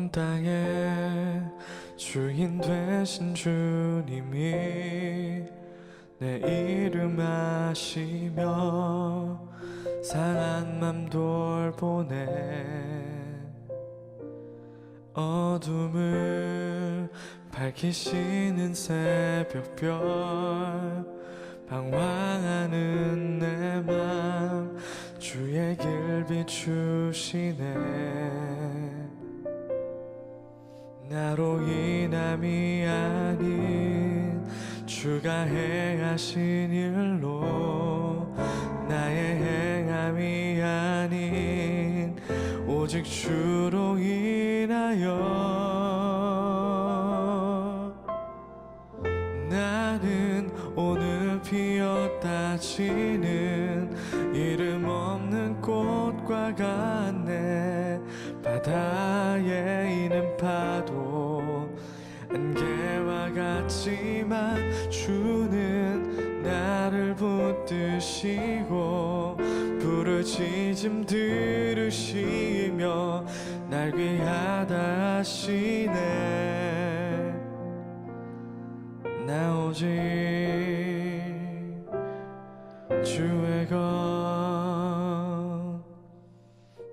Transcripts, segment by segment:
온 땅에 주인 되신 주님이 내 이름 아시며 상한 맘 돌보네. 어둠을 밝히시는 새벽별 방황하는 내 맘 주의 길 비추시네. 나로 인함이 아닌 주가 행하신 일로 나의 행함이 아닌 오직 주로 인하여 나는 오늘 피었다 지는 이름 없는 꽃과 같네. 바다에 있는 파도 안개와 같지만 주는 나를 붙드시고 부르짖음 들으시며 날 귀하다 하시네. 나 오직 주의 것,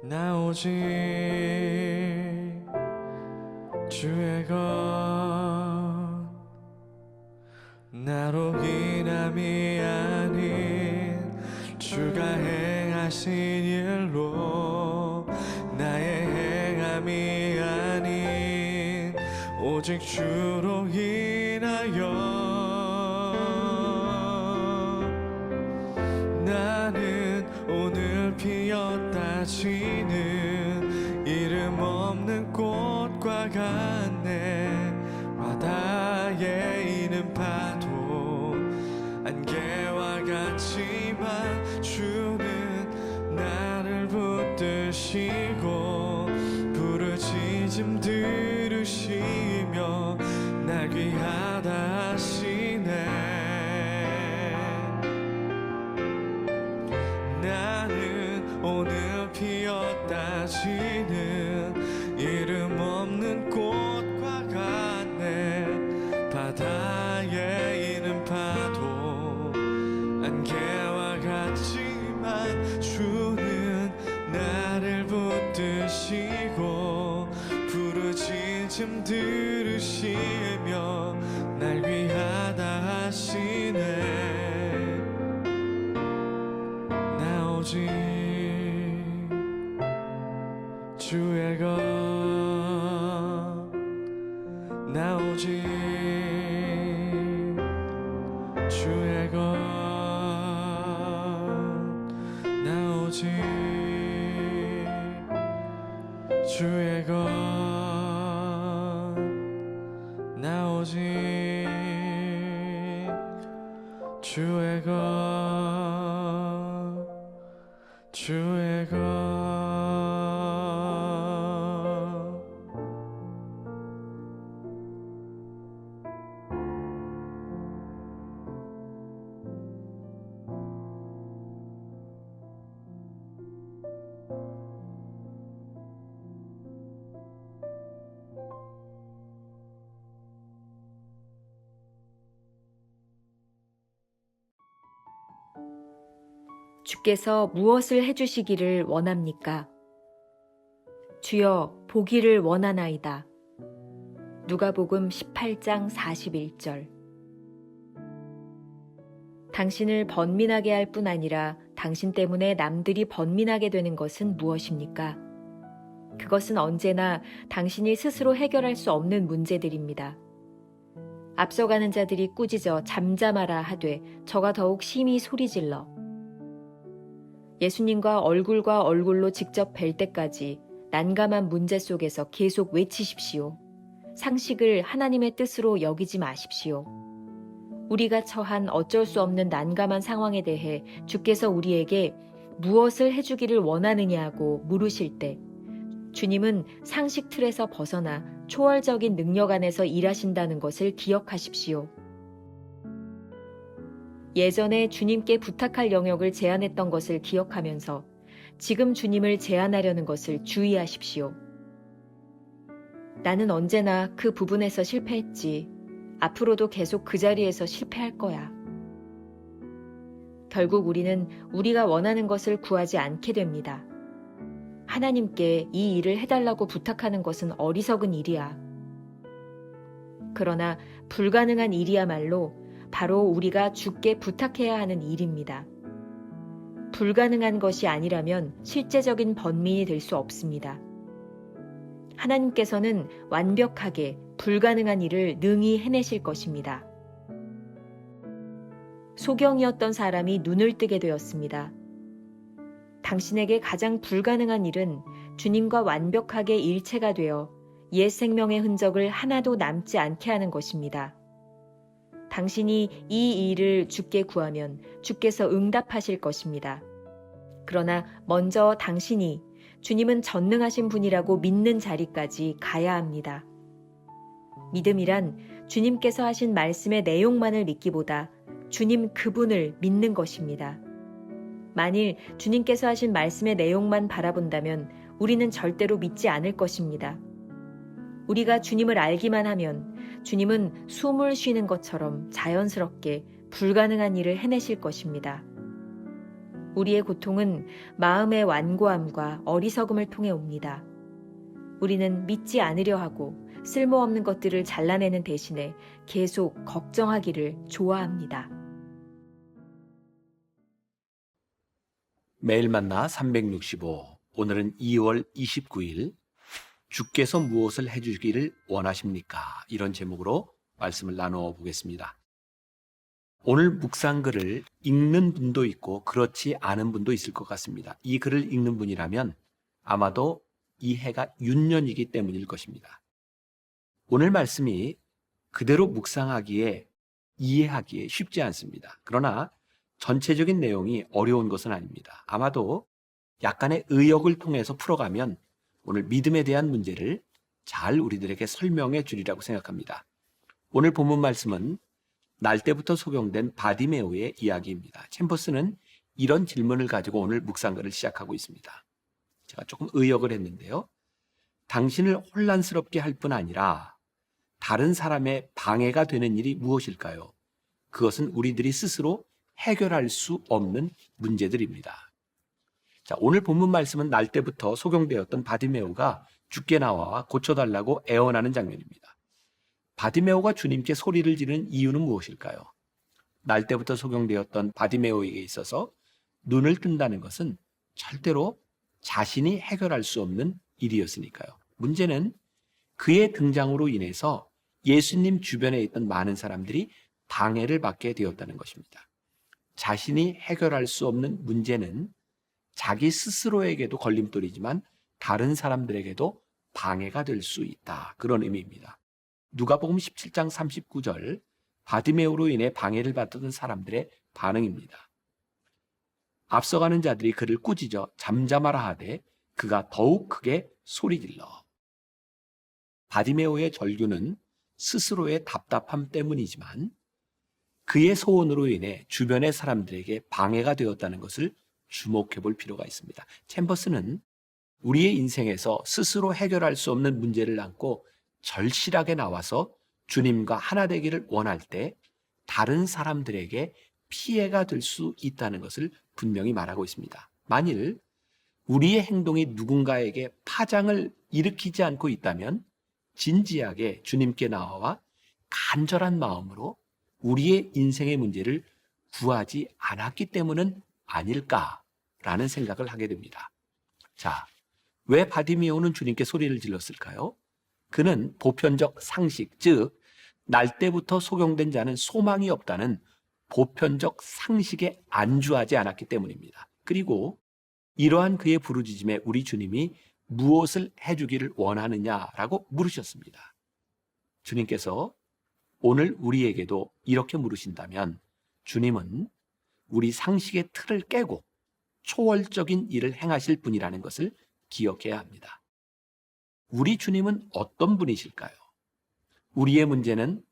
나 오직 주의 것. 나로 인함이 아닌 주가 행하신 일로 나의 행함이 아닌 오직 주로 인하여 나는 오늘 피었다 지는 이름 없는 꽃과 같네. 바다에 있는 파도 안개와 같지만 주는 나를 붙드시고 부르짖음 들으시며 날 귀하다 하시네. 나는 오늘 피었다 지는 이름 없는 꽃과 같네. 바다에 있는 파도 안개와 같지만 주는 나를 붙드시고 부르짖음 들으시며 날 귀하다 하시네. 나 오직 주의 것, 나 오직 주의 것, 나 오직 주의 것, 나 오직 주의 것, 주의 것. 주께서 무엇을 해주시기를 원합니까? 주여 보기를 원하나이다. 누가복음 18장 41절. 당신을 번민하게 할 뿐 아니라 당신 때문에 남들이 번민하게 되는 것은 무엇입니까? 그것은 언제나 당신이 스스로 해결할 수 없는 문제들입니다. 앞서가는 자들이 꾸짖어 잠잠하라 하되 저가 더욱 심히 소리질러 예수님과 얼굴과 얼굴로 직접 뵐 때까지 난감한 문제 속에서 계속 외치십시오. 상식을 하나님의 뜻으로 여기지 마십시오. 우리가 처한 어쩔 수 없는 난감한 상황에 대해 주께서 우리에게 무엇을 해주기를 원하느냐고 물으실 때 주님은 상식 틀에서 벗어나 초월적인 능력 안에서 일하신다는 것을 기억하십시오. 예전에 주님께 부탁할 영역을 제안했던 것을 기억하면서 지금 주님을 제안하려는 것을 주의하십시오. 나는 언제나 그 부분에서 실패했지. 앞으로도 계속 그 자리에서 실패할 거야. 결국 우리는 우리가 원하는 것을 구하지 않게 됩니다. 하나님께 이 일을 해달라고 부탁하는 것은 어리석은 일이야. 그러나 불가능한 일이야말로 바로 우리가 주께 부탁해야 하는 일입니다. 불가능한 것이 아니라면 실제적인 번민이 될 수 없습니다. 하나님께서는 완벽하게 불가능한 일을 능히 해내실 것입니다. 소경이었던 사람이 눈을 뜨게 되었습니다. 당신에게 가장 불가능한 일은 주님과 완벽하게 일체가 되어 옛 생명의 흔적을 하나도 남지 않게 하는 것입니다. 당신이 이 일을 주께 구하면 주께서 응답하실 것입니다. 그러나 먼저 당신이 주님은 전능하신 분이라고 믿는 자리까지 가야 합니다. 믿음이란 주님께서 하신 말씀의 내용만을 믿기보다 주님 그분을 믿는 것입니다. 만일 주님께서 하신 말씀의 내용만 바라본다면 우리는 절대로 믿지 않을 것입니다. 우리가 주님을 알기만 하면 주님은 숨을 쉬는 것처럼 자연스럽게 불가능한 일을 해내실 것입니다. 우리의 고통은 마음의 완고함과 어리석음을 통해 옵니다. 우리는 믿지 않으려 하고 쓸모없는 것들을 잘라내는 대신에 계속 걱정하기를 좋아합니다. 매일 만나 365. 오늘은 2월 29일. 주께서 무엇을 해주기를 원하십니까? 이런 제목으로 말씀을 나누어 보겠습니다. 오늘 묵상글을 읽는 분도 있고 그렇지 않은 분도 있을 것 같습니다. 이 글을 읽는 분이라면 아마도 이 해가 윤년이기 때문일 것입니다. 오늘 말씀이 그대로 묵상하기에 이해하기에 쉽지 않습니다. 그러나 전체적인 내용이 어려운 것은 아닙니다. 아마도 약간의 의역을 통해서 풀어가면 오늘 믿음에 대한 문제를 잘 우리들에게 설명해 주리라고 생각합니다. 오늘 본문 말씀은 날 때부터 소경된 바디메오의 이야기입니다. 챔버스는 이런 질문을 가지고 오늘 묵상글을 시작하고 있습니다. 제가 조금 의역을 했는데요. 당신을 혼란스럽게 할 뿐 아니라 다른 사람의 방해가 되는 일이 무엇일까요? 그것은 우리들이 스스로 해결할 수 없는 문제들입니다. 자, 오늘 본문 말씀은 날 때부터 소경되었던 바디메오가 주께 나와 고쳐달라고 애원하는 장면입니다. 바디메오가 주님께 소리를 지르는 이유는 무엇일까요? 날 때부터 소경되었던 바디메오에게 있어서 눈을 뜬다는 것은 절대로 자신이 해결할 수 없는 일이었으니까요. 문제는 그의 등장으로 인해서 예수님 주변에 있던 많은 사람들이 방해를 받게 되었다는 것입니다. 자신이 해결할 수 없는 문제는 자기 스스로에게도 걸림돌이지만 다른 사람들에게도 방해가 될 수 있다. 그런 의미입니다. 누가복음 17장 39절 바디메오로 인해 방해를 받던 사람들의 반응입니다. 앞서가는 자들이 그를 꾸짖어 잠잠하라 하되 그가 더욱 크게 소리질러. 바디메오의 절규는 스스로의 답답함 때문이지만 그의 소원으로 인해 주변의 사람들에게 방해가 되었다는 것을 주목해 볼 필요가 있습니다. 챔버스는 우리의 인생에서 스스로 해결할 수 없는 문제를 안고 절실하게 나와서 주님과 하나 되기를 원할 때 다른 사람들에게 피해가 될 수 있다는 것을 분명히 말하고 있습니다. 만일 우리의 행동이 누군가에게 파장을 일으키지 않고 있다면 진지하게 주님께 나와 간절한 마음으로 우리의 인생의 문제를 구하지 않았기 때문은 아닐까라는 생각을 하게 됩니다. 자, 왜 바디메오는 주님께 소리를 질렀을까요? 그는 보편적 상식, 즉 날 때부터 소경된 자는 소망이 없다는 보편적 상식에 안주하지 않았기 때문입니다. 그리고 이러한 그의 부르짖음에 우리 주님이 무엇을 해주기를 원하느냐라고 물으셨습니다. 주님께서 오늘 우리에게도 이렇게 물으신다면 주님은 우리 상식의 틀을 깨고 초월적인 일을 행하실 분이라는 것을 기억해야 합니다. 우리 주님은 어떤 분이실까요? 우리의 문제는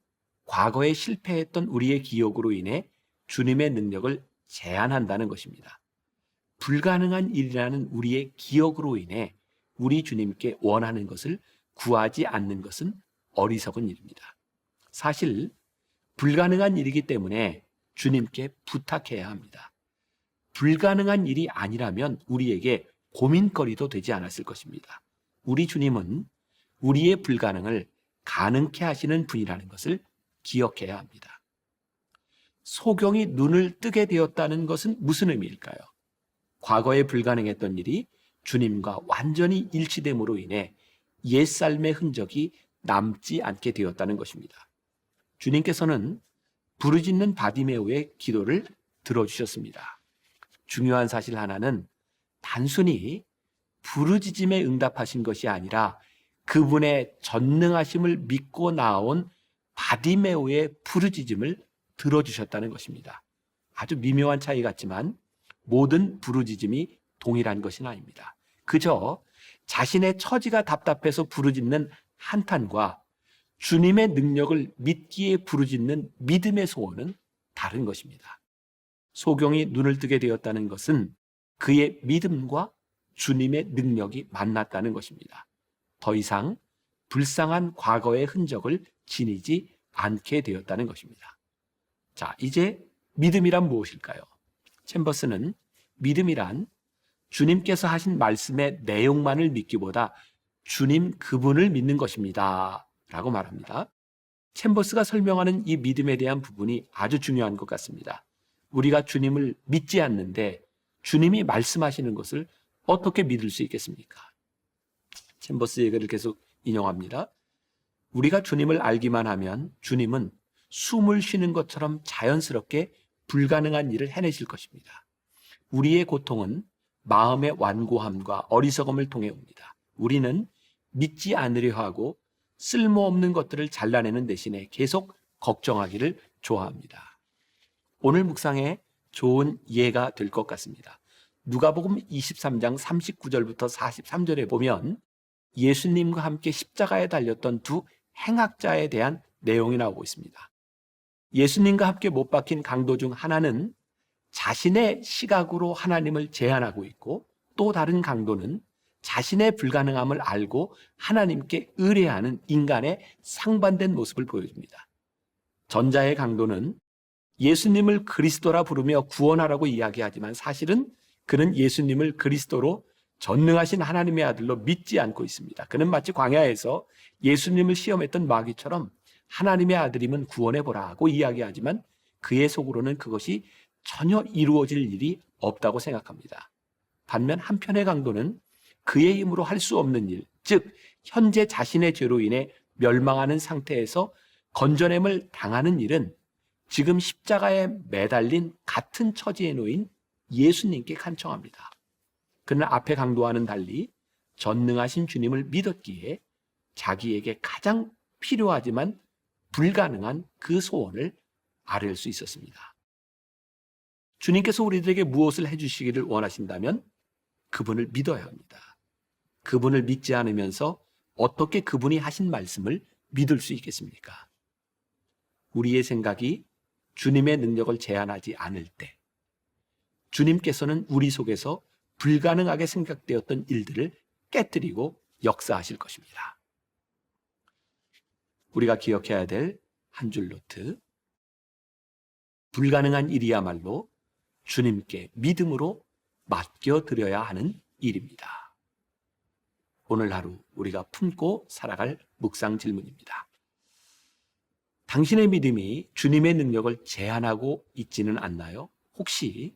과거에 실패했던 우리의 기억으로 인해 주님의 능력을 제한한다는 것입니다. 불가능한 일이라는 우리의 기억으로 인해 우리 주님께 원하는 것을 구하지 않는 것은 어리석은 일입니다. 사실 불가능한 일이기 때문에 주님께 부탁해야 합니다. 불가능한 일이 아니라면 우리에게 고민거리도 되지 않았을 것입니다. 우리 주님은 우리의 불가능을 가능케 하시는 분이라는 것을 기억해야 합니다. 소경이 눈을 뜨게 되었다는 것은 무슨 의미일까요? 과거에 불가능했던 일이 주님과 완전히 일치됨으로 인해 옛삶의 흔적이 남지 않게 되었다는 것입니다. 주님께서는 부르짖는 바디메오의 기도를 들어주셨습니다. 중요한 사실 하나는 단순히 부르짖음에 응답하신 것이 아니라 그분의 전능하심을 믿고 나온 바디메오의 부르짖음을 들어주셨다는 것입니다. 아주 미묘한 차이 같지만 모든 부르짖음이 동일한 것은 아닙니다. 그저 자신의 처지가 답답해서 부르짖는 한탄과 주님의 능력을 믿기에 부르짖는 믿음의 소원은 다른 것입니다. 소경이 눈을 뜨게 되었다는 것은 그의 믿음과 주님의 능력이 만났다는 것입니다. 더 이상 불쌍한 과거의 흔적을 지니지 않게 되었다는 것입니다. 자, 이제 믿음이란 무엇일까요? 챔버스는 믿음이란 주님께서 하신 말씀의 내용만을 믿기보다 주님 그분을 믿는 것입니다 라고 말합니다. 챔버스가 설명하는 이 믿음에 대한 부분이 아주 중요한 것 같습니다. 우리가 주님을 믿지 않는데 주님이 말씀하시는 것을 어떻게 믿을 수 있겠습니까? 챔버스 얘기를 계속 인용합니다. 우리가 주님을 알기만 하면 주님은 숨을 쉬는 것처럼 자연스럽게 불가능한 일을 해내실 것입니다. 우리의 고통은 마음의 완고함과 어리석음을 통해 옵니다. 우리는 믿지 않으려 하고 쓸모없는 것들을 잘라내는 대신에 계속 걱정하기를 좋아합니다. 오늘 묵상에 좋은 예가 될 것 같습니다. 누가복음 23장 39절부터 43절에 보면 예수님과 함께 십자가에 달렸던 두 행악자에 대한 내용이 나오고 있습니다. 예수님과 함께 못 박힌 강도 중 하나는 자신의 시각으로 하나님을 제한하고 있고, 또 다른 강도는 자신의 불가능함을 알고 하나님께 의뢰하는 인간의 상반된 모습을 보여줍니다. 전자의 강도는 예수님을 그리스도라 부르며 구원하라고 이야기하지만 사실은 그는 예수님을 그리스도로 전능하신 하나님의 아들로 믿지 않고 있습니다. 그는 마치 광야에서 예수님을 시험했던 마귀처럼 하나님의 아들이면 구원해보라고 이야기하지만 그의 속으로는 그것이 전혀 이루어질 일이 없다고 생각합니다. 반면 한편의 강도는 그의 힘으로 할 수 없는 일, 즉 현재 자신의 죄로 인해 멸망하는 상태에서 건져냄을 당하는 일은 지금 십자가에 매달린 같은 처지에 놓인 예수님께 간청합니다. 그는 앞의 강도와는 달리 전능하신 주님을 믿었기에 자기에게 가장 필요하지만 불가능한 그 소원을 아뢰을 수 있었습니다. 주님께서 우리들에게 무엇을 해주시기를 원하신다면 그분을 믿어야 합니다. 그분을 믿지 않으면서 어떻게 그분이 하신 말씀을 믿을 수 있겠습니까? 우리의 생각이 주님의 능력을 제한하지 않을 때 주님께서는 우리 속에서 불가능하게 생각되었던 일들을 깨뜨리고 역사하실 것입니다. 우리가 기억해야 될 한 줄 노트. 불가능한 일이야말로 주님께 믿음으로 맡겨드려야 하는 일입니다. 오늘 하루 우리가 품고 살아갈 묵상 질문입니다. 당신의 믿음이 주님의 능력을 제한하고 있지는 않나요? 혹시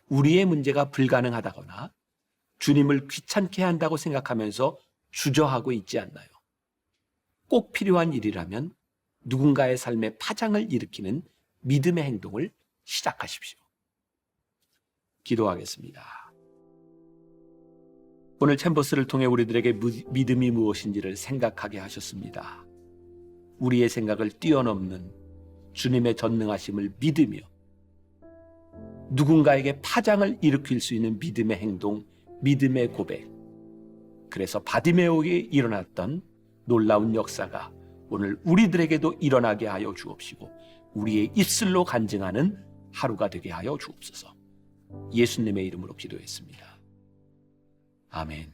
우리의 문제가 불가능하다거나 주님을 귀찮게 한다고 생각하면서 주저하고 있지 않나요? 꼭 필요한 일이라면 누군가의 삶에 파장을 일으키는 믿음의 행동을 시작하십시오. 기도하겠습니다. 오늘 챔버스를 통해 우리들에게 믿음이 무엇인지를 생각하게 하셨습니다. 우리의 생각을 뛰어넘는 주님의 전능하심을 믿으며 누군가에게 파장을 일으킬 수 있는 믿음의 행동, 믿음의 고백. 그래서 바디메오에게 일어났던 놀라운 역사가 오늘 우리들에게도 일어나게 하여 주옵시고 우리의 입술로 간증하는 하루가 되게 하여 주옵소서. 예수님의 이름으로 기도했습니다. 아멘.